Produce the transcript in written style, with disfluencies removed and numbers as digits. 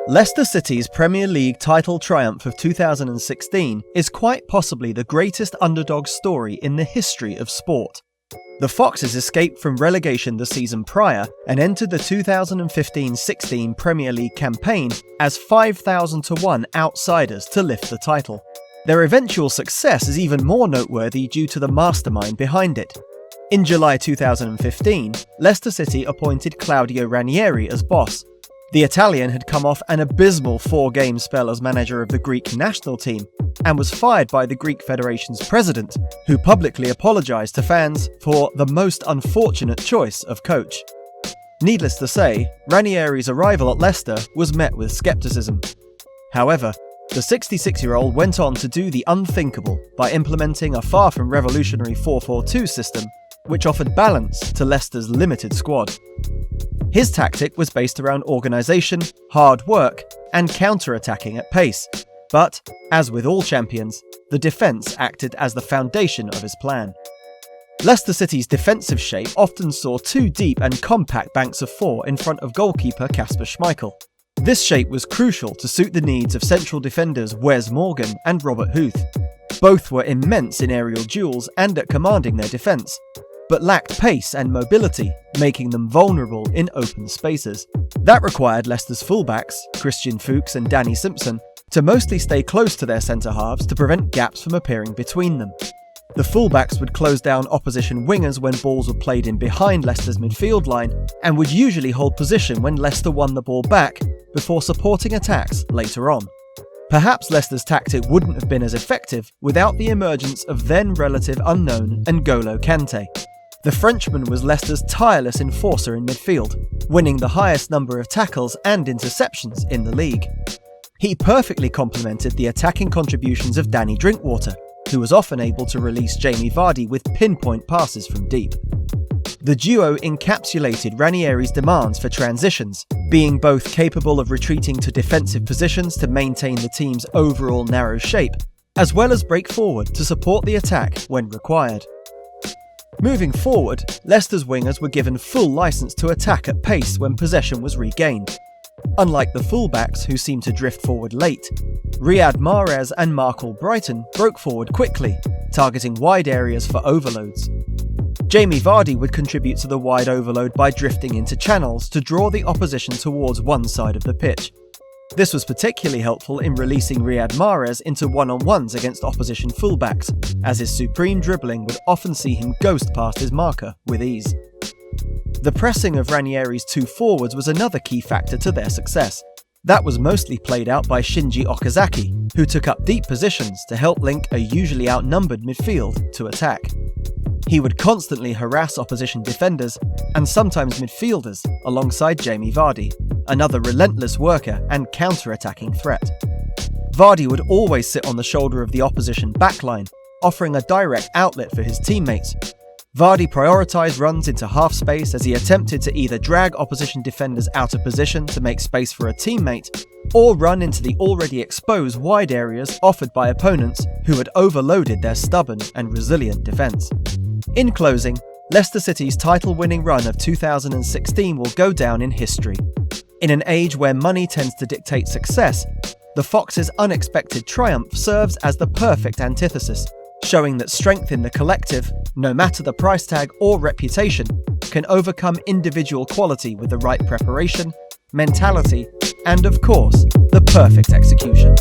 Leicester City's Premier League title triumph of 2016 is quite possibly the greatest underdog story in the history of sport. The Foxes escaped from relegation the season prior and entered the 2015-16 Premier League campaign as 5,000 to 1 outsiders to lift the title. Their eventual success is even more noteworthy due to the mastermind behind it. In July 2015, Leicester City appointed Claudio Ranieri as boss. The Italian had come off an abysmal 4-game spell as manager of the Greek national team and was fired by the Greek Federation's president, who publicly apologised to fans for the most unfortunate choice of coach. Needless to say, Ranieri's arrival at Leicester was met with scepticism. However, the 66-year-old went on to do the unthinkable by implementing a far from revolutionary 4-4-2 system, which offered balance to Leicester's limited squad. His tactic was based around organisation, hard work, and counter-attacking at pace. But, as with all champions, the defence acted as the foundation of his plan. Leicester City's defensive shape often saw two deep and compact banks of four in front of goalkeeper Kasper Schmeichel. This shape was crucial to suit the needs of central defenders Wes Morgan and Robert Huth. Both were immense in aerial duels and at commanding their defence, but lacked pace and mobility, making them vulnerable in open spaces. That required Leicester's fullbacks, Christian Fuchs and Danny Simpson, to mostly stay close to their centre-halves to prevent gaps from appearing between them. The fullbacks would close down opposition wingers when balls were played in behind Leicester's midfield line, and would usually hold position when Leicester won the ball back before supporting attacks later on. Perhaps Leicester's tactic wouldn't have been as effective without the emergence of then relative unknown N'Golo Kante. The Frenchman was Leicester's tireless enforcer in midfield, winning the highest number of tackles and interceptions in the league. He perfectly complemented the attacking contributions of Danny Drinkwater, who was often able to release Jamie Vardy with pinpoint passes from deep. The duo encapsulated Ranieri's demands for transitions, being both capable of retreating to defensive positions to maintain the team's overall narrow shape, as well as break forward to support the attack when required. Moving forward, Leicester's wingers were given full licence to attack at pace when possession was regained. Unlike the fullbacks, who seemed to drift forward late, Riyad Mahrez and Mark Albrighton broke forward quickly, targeting wide areas for overloads. Jamie Vardy would contribute to the wide overload by drifting into channels to draw the opposition towards one side of the pitch. This was particularly helpful in releasing Riyad Mahrez into one-on-ones against opposition fullbacks, as his supreme dribbling would often see him ghost past his marker with ease. The pressing of Ranieri's two forwards was another key factor to their success. That was mostly played out by Shinji Okazaki, who took up deep positions to help link a usually outnumbered midfield to attack. He would constantly harass opposition defenders and sometimes midfielders alongside Jamie Vardy, another relentless worker and counter-attacking threat. Vardy would always sit on the shoulder of the opposition backline, offering a direct outlet for his teammates. Vardy prioritised runs into half space as he attempted to either drag opposition defenders out of position to make space for a teammate, or run into the already exposed wide areas offered by opponents who had overloaded their stubborn and resilient defence. In closing, Leicester City's title-winning run of 2016 will go down in history. In an age where money tends to dictate success, the Foxes' unexpected triumph serves as the perfect antithesis, showing that strength in the collective, no matter the price tag or reputation, can overcome individual quality with the right preparation, mentality, and of course, the perfect execution.